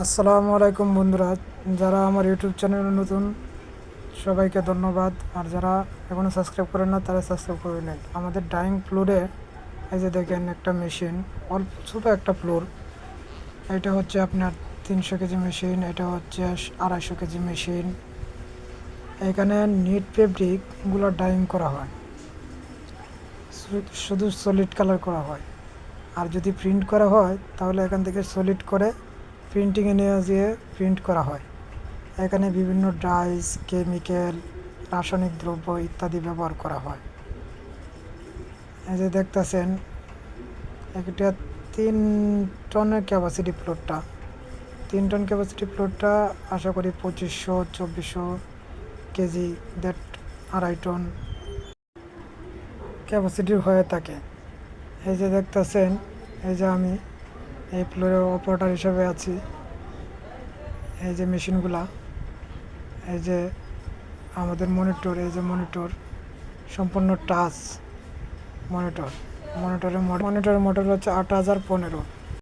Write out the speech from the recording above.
আসসালামু আলাইকুম বন্ধুরা, যারা আমার ইউটিউব চ্যানেলে নতুন সবাইকে ধন্যবাদ। আর যারা এখনও সাবস্ক্রাইব করেন না তারা সাবস্ক্রাইব করে নিন। আমাদের ডাইং ফ্লোরে এই যে দেখেন একটা মেশিন, অল্প ছোটো একটা ফ্লোর। এটা হচ্ছে আপনার 300 কেজি মেশিন, এটা হচ্ছে 250 কেজি মেশিন। এখানে নিট ফেব্রিকগুলো ডাইং করা হয়, শুধু সলিড কালার করা হয়। আর যদি প্রিন্ট করা হয় তাহলে এখান থেকে সলিড করে প্রিন্টিংয়ে নিয়ে যেয়ে প্রিন্ট করা হয়। এখানে বিভিন্ন ডাইস, কেমিক্যাল, রাসায়নিক দ্রব্য ইত্যাদি ব্যবহার করা হয়। এই যে দেখতেছেন, একটা 3 টনের ক্যাপাসিটি ফ্লোরটা, 3 টন ক্যাপাসিটি ফ্লোরটা আশা করি 2500-2400 কেজি, 2.5 টন ক্যাপাসিটির হয়ে থাকে। এই যে দেখতেছেন, এই যে আমি এই ফ্লোরের অপারেটর হিসেবে আছি। এই যে মেশিনগুলা, এই যে আমাদের মনিটর, এই যে মনিটর সম্পূর্ণ টাচ মনিটরের মডেল হচ্ছে 8015।